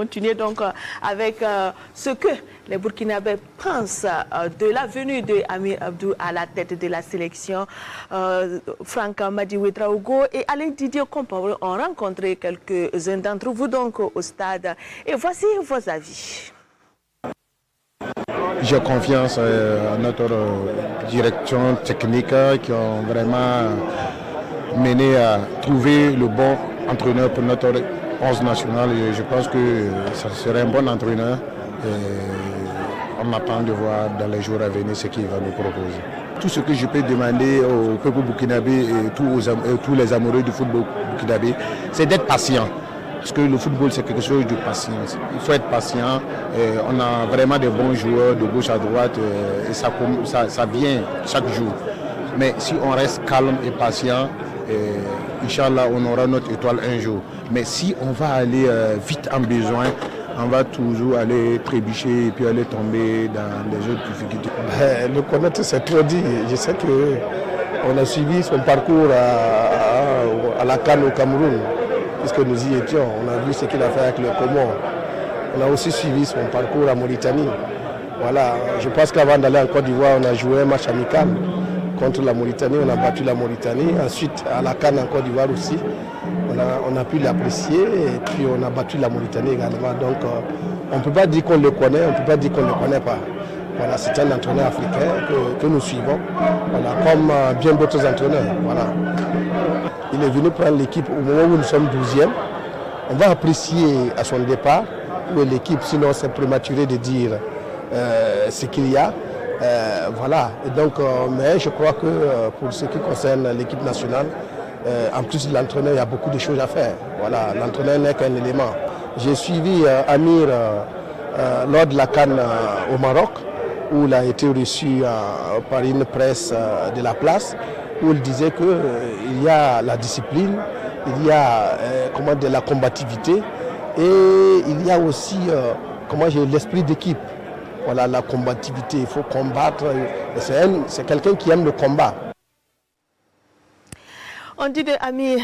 Continuer donc avec ce que les Burkinabés pensent de la venue de Amir Abdou à la tête de la sélection. Franck Madi Ouedraogo et Alain Didier Compaoré ont rencontré quelques-uns d'entre vous donc au stade. Et voici vos avis. J'ai confiance à notre direction technique qui ont vraiment mené à trouver le bon entraîneur pour notre 11 national. Et je pense que ça serait un bon entraîneur. Et on attend de voir dans les jours à venir ce qu'il va nous proposer. Tout ce que je peux demander au peuple burkinabé et tous les amoureux du football burkinabé, c'est d'être patient. Parce que le football, c'est quelque chose de patience. Il faut être patient. On a vraiment des bons joueurs de gauche à droite et ça vient chaque jour. Mais si on reste calme et patient, Inch'Allah, on aura notre étoile un jour. Mais si on va aller vite en besoin, on va toujours aller trébucher et puis aller tomber dans les autres difficultés. Le connaître, c'est trop dit. Je sais qu'on a suivi son parcours à la CAN au Cameroun, puisque nous y étions. On a vu ce qu'il a fait avec le Comores. On a aussi suivi son parcours à Mauritanie. Voilà. Je pense qu'avant d'aller en Côte d'Ivoire, on a joué un match amical contre la Mauritanie. On a battu la Mauritanie. Ensuite, à la CAN en Côte d'Ivoire aussi, on a pu l'apprécier et puis on a battu la Mauritanie également. Donc, on ne peut pas dire qu'on le connaît, on ne peut pas dire qu'on ne le connaît pas. Voilà, c'est un entraîneur africain que nous suivons, voilà, comme bien d'autres entraîneurs. Voilà. Il est venu prendre l'équipe au moment où nous sommes 12e. On va apprécier à son départ où est l'équipe, sinon c'est prématuré de dire ce qu'il y a. Voilà. Et donc, mais je crois que pour ce qui concerne l'équipe nationale, en plus de l'entraîneur, il y a beaucoup de choses à faire. Voilà, l'entraîneur n'est qu'un élément. J'ai suivi Amir lors de la CAN au Maroc, où il a été reçu par une presse de la place, où il disait qu'il y a la discipline, il y a de la combativité et il y a aussi l'esprit d'équipe. Voilà, la combativité, il faut combattre. C'est quelqu'un qui aime le combat. On dit de Amir